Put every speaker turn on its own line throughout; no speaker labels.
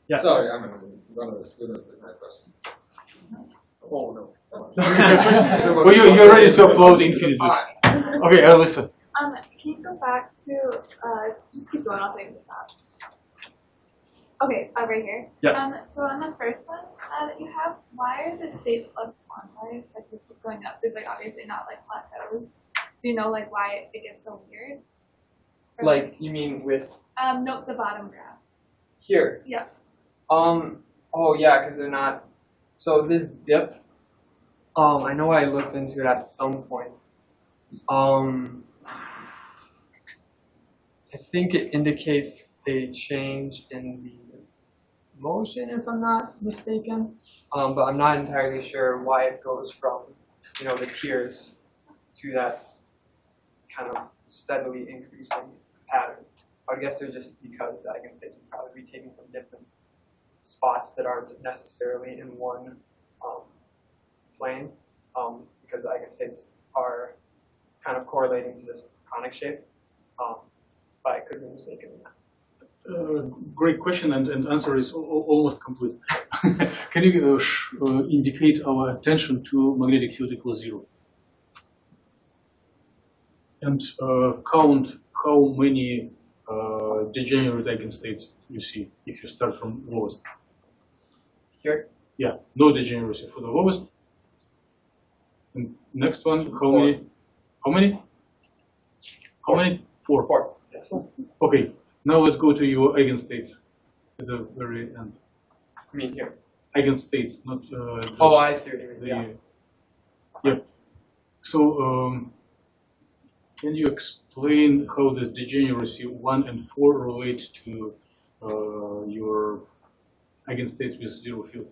Yes.
Sorry, I'm one of the students with my question. Oh no.
Well, you're ready to upload infinitely. Okay, Alyssa.
Can you go back to just keep going? I'll say this stop. Okay, right here.
Yes.
So on the first one that you have, why are the states less quantized? Like they keep going up. There's like obviously not like plateaus. Do you know like why it gets so weird? Or,
like you mean with
nope, the bottom graph.
here?
Yeah.
Oh yeah, because they're not. So this dip. I know I looked into it at some point. I think it indicates a change in the motion, if I'm not mistaken. But I'm not entirely sure why it goes from, the tiers to that kind of steadily increasing pattern. I guess it's just because the eigenstates would probably be taking some different spots that aren't necessarily in one plane, because the eigenstates are kind of correlating to this conic shape. But I could be mistaken in that.
Great question, and answer is almost complete. Can you indicate our attention to magnetic field equals 0? And count how many degenerate eigenstates you see if you start from lowest.
Here?
Yeah, no degeneracy for the lowest. And next one, how many? How many? How many? 4.
4. Yes.
Okay, now let's go to your eigenstates at the very end.
I mean here.
Eigenstates, not.
Oh, I see what you mean.
Yeah. So, can you explain how this degeneracy 1 and 4 relate to your eigenstates with 0 field?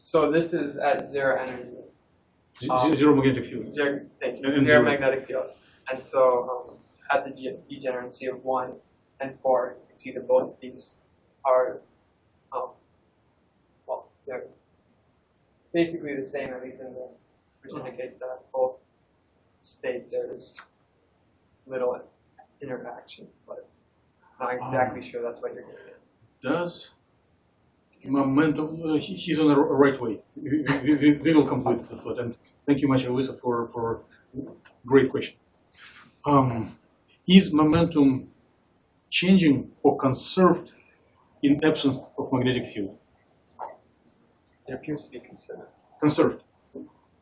So this is at 0 energy.
0 magnetic field.
Thank you.
And
0
0
magnetic field. And so at the degeneracy of 1 and 4, you can see that both of these are, well, they're basically the same, at least in this, which indicates that both state there's little interaction, but not exactly sure that's what you're getting at.
Does momentum, he's on the right way. We will complete this thought, and thank you much, Alyssa, for great question. Is momentum changing or conserved in absence of magnetic field?
It appears to be conserved.
Conserved.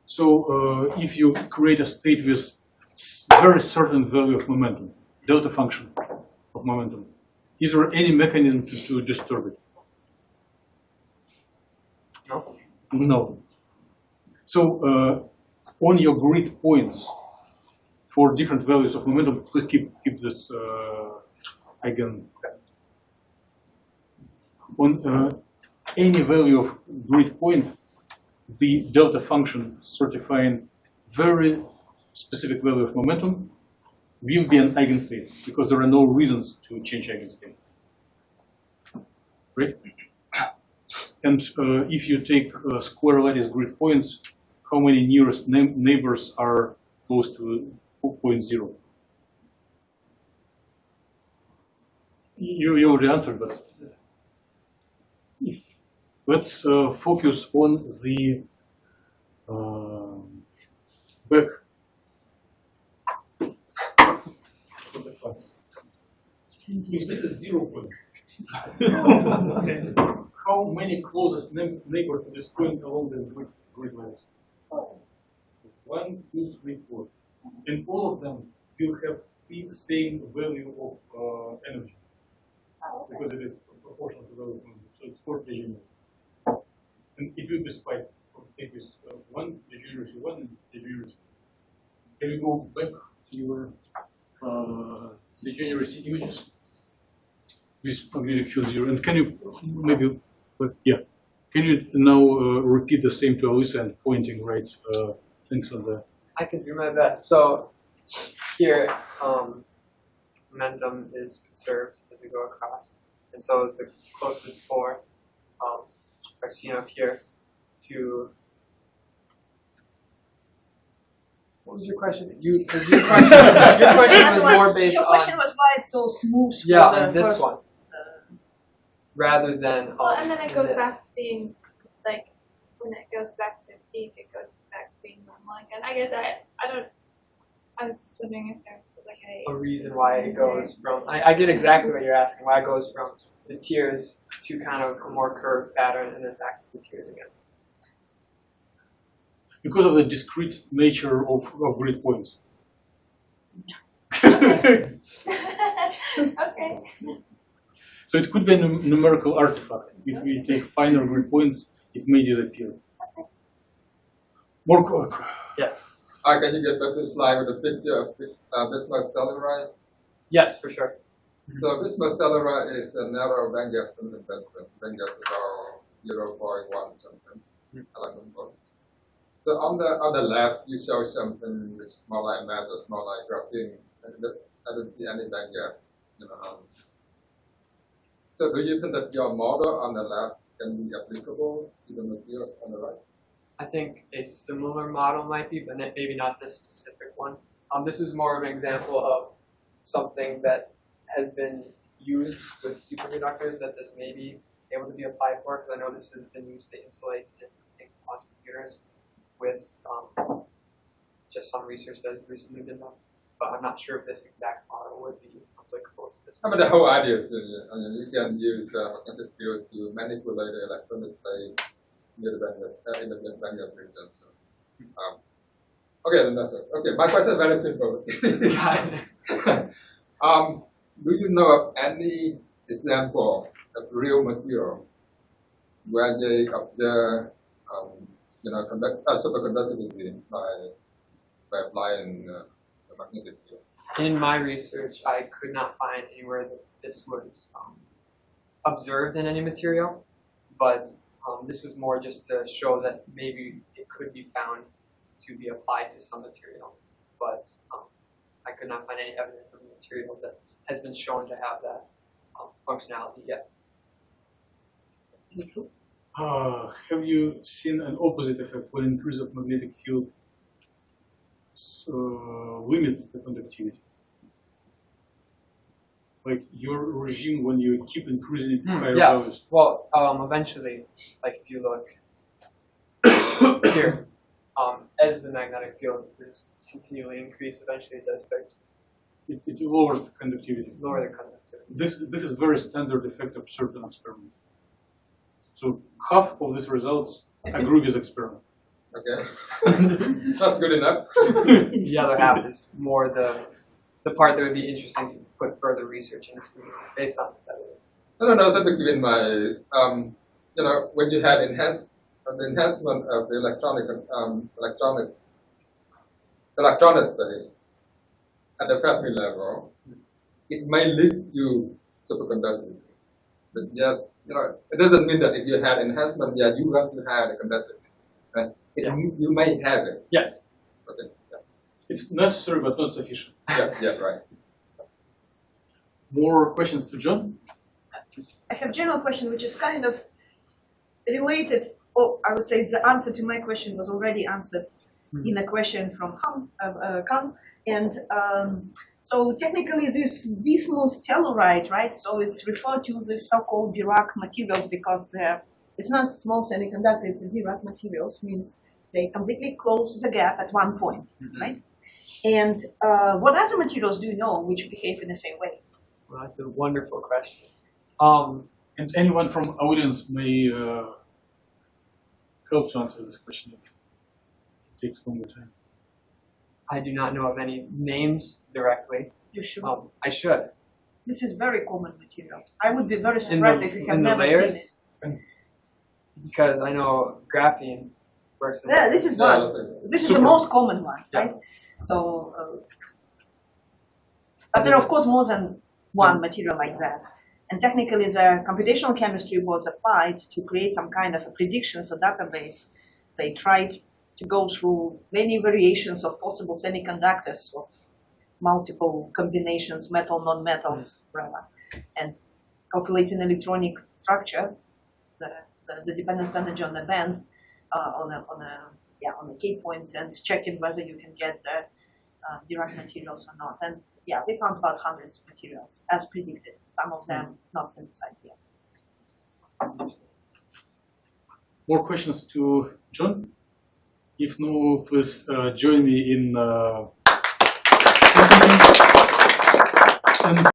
So if you create a state with very certain value of momentum, delta function of momentum, is there any mechanism to disturb it?
No.
No. So on your grid points for different values of momentum, please keep this eigen. On any value of grid point, the delta function certifying very specific value of momentum will be an eigenstate because there are no reasons to change eigenstate. Right? And if you take square lattice grid points, how many nearest neighbors are close to 0.0? You already answered, but let's focus on the back. This is 0 point. How many closest neighbors to this point along this grid lines? 1, 2, 3, 4. And all of them will have the same value of energy. Because it is proportional to the value of energy. So it's 4 degenerate. And it will be spiked from state with 1 degeneracy 1 and degeneracy. Can we go back to your degeneracy images with magnetic field 0? And can you maybe, can you now repeat the same to Alyssa and pointing right things on the.
I can do my best. So here, momentum is conserved as we go across. And so the closest 4 are seen up here to What was your question? Your question was more based
Your
on
question was why it's so smooth.
yeah,
for the
on this
first,
one, rather than
Well, and then it goes
this.
back to being like when it goes back to peak, it goes back to being normal again. I guess I was just wondering if there's like
a reason why it goes from. I get exactly what you're asking. Why it goes from the tiers to kind of a more curved pattern and then back to the tiers again.
Because of the discrete nature of grid points.
Okay.
So it could be a numerical artifact. If we take finer grid points, it may disappear. More.
Yes.
Can you get back to the slide with a picture of bismuth telluride?
Yes, for sure.
So bismuth telluride is a narrow bandgap semiconductor. Bandgap is about 0.1 something. Electron volt. So on the left, you show something which is more like metal, more like graphene. I don't see any bandgap. So do you think that your model on the left can be applicable to the material on the right?
I think a similar model might be, but maybe not this specific one. This is more of an example of something that has been used with superconductors that this may be able to be applied for, because I know this has been used to insulate in quantum computers with just some research that has recently been done. But I'm not sure if this exact model would be applicable to this.
I mean, the whole idea is you can use magnetic field to manipulate the electronic state near the bandgap region. So, okay, then that's it. Okay, my question is very simple. Do you know of any example of real material where they observe, superconductivity by applying the magnetic field?
In my research, I could not find anywhere that this was observed in any material, but this was more just to show that maybe it could be found to be applied to some material, but I could not find any evidence of a material that has been shown to have that functionality yet.
Have you seen an opposite effect when increase of magnetic field limits the conductivity? Like your regime when you keep increasing it to higher values?
Well, eventually, like if you look here, as the magnetic field is continually increased, eventually it does start to
It lowers the conductivity.
lower the conductivity.
This is very standard effect observed in experiment. So half of these results agree with experiment.
Okay, that's good enough.
The other half is more the part that would be interesting to put further research into based on this evidence.
I don't know, typically in my, when you had the enhancement of the electronic state at the Fermi level, it may lead to superconductivity. But yes, it doesn't mean that if you had enhancement, yeah, you want to have the conductivity. Right? You may have it.
Yes.
Okay. Yeah.
It's necessary but not sufficient.
Yeah, right.
More questions to John?
I have a general question which is kind of related, or I would say the answer to my question was already answered in a question from Hoang. And so technically this bismuth telluride, right? So it's referred to the so-called Dirac materials because it's not small semiconductor, it's a Dirac materials, means they completely close the gap at one point, right? And what other materials do you know which behave in the same way?
Well, that's a wonderful question.
And anyone from audience may help to answer this question if it takes longer time.
I do not know of any names directly.
You should.
I should.
This is very common material. I would be very surprised if you have never
layers?
seen it.
Because I know graphene works in
Yeah, this is one. This is the most common one, right? So, but there are of course more than one material like that. And technically the computational chemistry was applied to create some kind of a predictions or database. They tried to go through many variations of possible semiconductors of multiple combinations, metal, non-metals, and calculating electronic structure, the dependence energy on the band, on a on the gate points and checking whether you can get direct materials or not. And yeah, we found about hundreds of materials as predicted. Some of them not synthesized yet.
More questions to John? If no, please join me in